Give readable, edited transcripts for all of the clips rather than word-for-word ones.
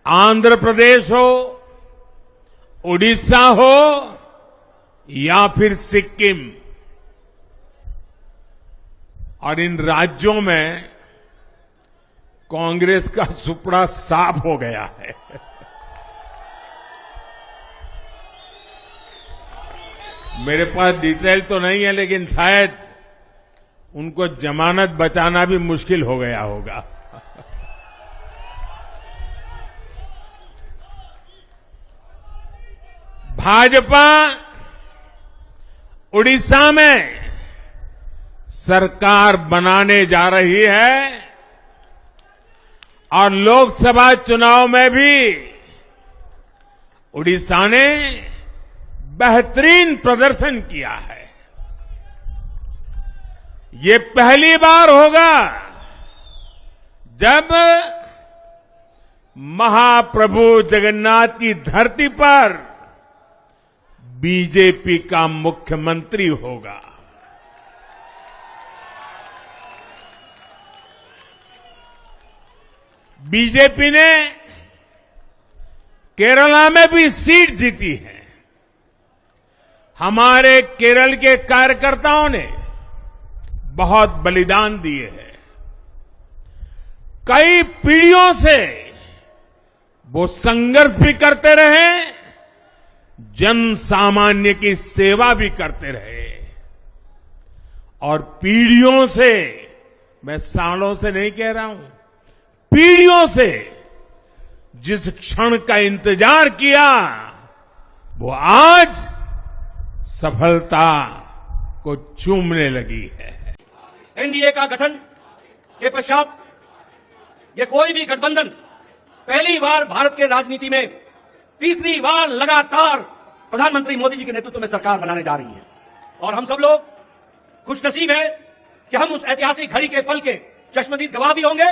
आंध्र प्रदेश हो, उड़ीसा हो या फिर सिक्किम, और इन राज्यों में कांग्रेस का सुपड़ा साफ हो गया है। मेरे पास डिटेल तो नहीं है, लेकिन शायद उनको जमानत बचाना भी मुश्किल हो गया होगा। भाजपा उड़ीसा में सरकार बनाने जा रही है और लोकसभा चुनाव में भी उड़ीसा ने बेहतरीन प्रदर्शन किया है। ये पहली बार होगा जब महाप्रभु जगन्नाथ की धरती पर बीजेपी का मुख्यमंत्री होगा। बीजेपी ने केरला में भी सीट जीती है। हमारे केरल के कार्यकर्ताओं ने बहुत बलिदान दिए हैं। कई पीढ़ियों से वो संघर्ष भी करते रहे, जन सामान्य की सेवा भी करते रहे, और पीढ़ियों से, मैं सालों से नहीं कह रहा हूं, पीढ़ियों से जिस क्षण का इंतजार किया वो आज सफलता को चूमने लगी है। एनडीए का गठन के पश्चात ये कोई भी गठबंधन पहली बार भारत के राजनीति में तीसरी बार लगातार प्रधानमंत्री मोदी जी के नेतृत्व में सरकार बनाने जा रही है। और हम सब लोग खुशनसीब हैं कि हम उस ऐतिहासिक घड़ी के पल के चश्मदीद गवाह भी होंगे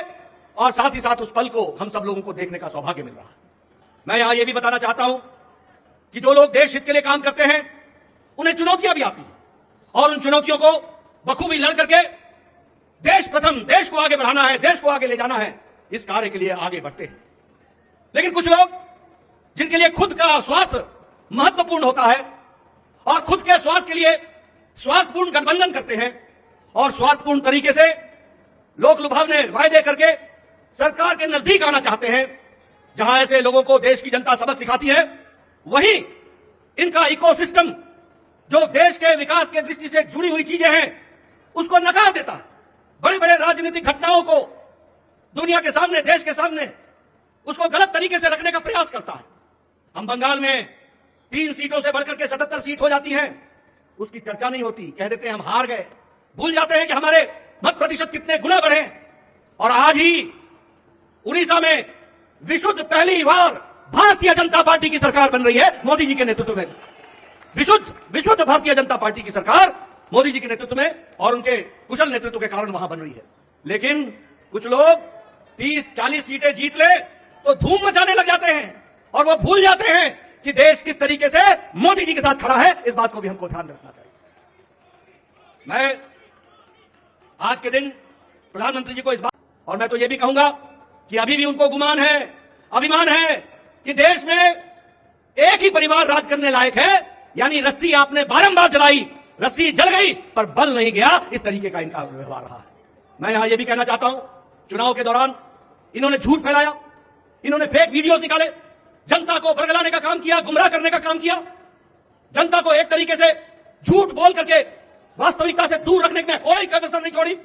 और साथ ही साथ उस पल को हम सब लोगों को देखने का सौभाग्य मिल रहा है। मैं यहां यह भी बताना चाहता हूं कि जो लोग देश हित के लिए काम करते हैं उन्हें चुनौतियां भी आती हैं और उन चुनौतियों को बखूबी लड़ करके देश प्रथम, देश को आगे बढ़ाना है, देश को आगे ले जाना है, इस कार्य के लिए आगे बढ़ते हैं। लेकिन कुछ लोग जिनके लिए खुद का स्वार्थ महत्वपूर्ण होता है और खुद के स्वार्थ के लिए स्वार्थपूर्ण गठबंधन करते हैं और स्वार्थपूर्ण तरीके से लोक लुभावने वायदे करके सरकार के नजदीक आना चाहते हैं, जहां ऐसे लोगों को देश की जनता सबक सिखाती है, वहीं इनका इकोसिस्टम जो देश के विकास के दृष्टि से जुड़ी हुई चीजें हैं उसको नकार देता है। बड़े बड़े राजनीतिक घटनाओं को दुनिया के सामने, देश के सामने उसको गलत तरीके से रखने का प्रयास करता है। हम बंगाल में 3 सीटों से बढ़कर के 77 सीट हो जाती हैं, उसकी चर्चा नहीं होती, कह देते हैं हम हार गए, भूल जाते हैं कि हमारे मत प्रतिशत कितने गुना बढ़े। और आज ही उड़ीसा में विशुद्ध पहली बार भारतीय जनता पार्टी की सरकार बन रही है मोदी जी के नेतृत्व में। विशुद्ध भारतीय जनता पार्टी की सरकार मोदी जी के नेतृत्व में और उनके कुशल नेतृत्व के कारण वहां बन रही है। लेकिन कुछ लोग 30-40 सीटें जीत ले तो धूम मचाने लग जाते हैं और वो भूल जाते हैं कि देश किस तरीके से मोदी जी के साथ खड़ा है। इस बात को भी हमको ध्यान रखना चाहिए। मैं आज के दिन प्रधानमंत्री जी को इस बात, और मैं तो ये भी कहूंगा कि अभी भी उनको गुमान है, अभिमान है कि देश में एक ही परिवार राज करने लायक है, यानी रस्सी आपने बारंबार जलाई, रस्सी जल गई पर बल नहीं गया, इस तरीके का इनका व्यवहार रहा है। मैं यहां यह भी कहना चाहता हूं, चुनाव के दौरान इन्होंने झूठ फैलाया, इन्होंने फेक वीडियोस निकाले, जनता को बरगलाने का काम किया, गुमराह करने का काम किया, जनता को एक तरीके से झूठ बोल करके वास्तविकता से दूर रखने में कोई कसर नहीं छोड़ी।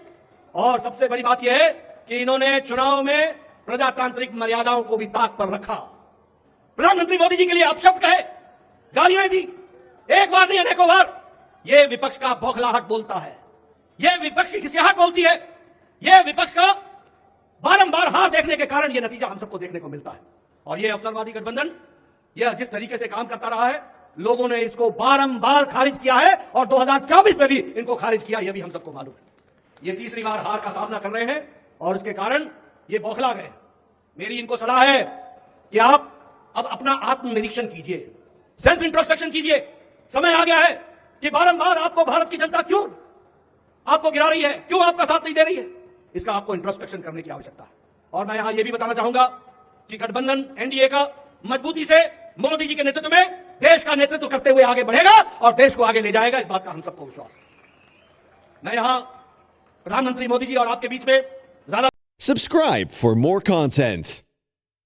और सबसे बड़ी बात यह है कि इन्होंने चुनाव में प्रजातांत्रिक मर्यादाओं को भी ताक पर रखा। प्रधानमंत्री मोदी जी के लिए अपशब्द कहे, गालियां दी, एक बार नहीं अनेकों बार। यह विपक्ष का बौखलाहट बोलता है, यह विपक्ष की खिसियाहट बोलती है, यह विपक्ष का बारंबार हार देखने के कारण यह नतीजा हम सबको देखने को मिलता है। और यह अवसरवादी गठबंधन यह जिस तरीके से काम करता रहा है, लोगों ने इसको बारंबार खारिज किया है और 2024 में भी इनको खारिज किया, यह भी हम सबको मालूम है। ये तीसरी बार हार का सामना कर रहे हैं और उसके कारण ये बौखला गए। मेरी इनको सलाह है कि आप अब अपना आत्मनिरीक्षण कीजिए, सेल्फ इंट्रोस्पेक्शन कीजिए। समय आ गया है कि बारंबार आपको भारत की जनता क्यों आपको गिरा रही है, क्यों आपका साथ नहीं दे रही है, इसका आपको इंट्रोस्पेक्शन करने की आवश्यकता है। और मैं यहां यह भी बताना चाहूंगा कि गठबंधन एनडीए का मजबूती से मोदी जी के नेतृत्व में देश का नेतृत्व करते हुए आगे बढ़ेगा और देश को आगे ले जाएगा। इस बात का हम सबको विश्वास है। मैं यहां प्रधानमंत्री मोदी जी और आपके बीच में ज्यादा Subscribe for more content.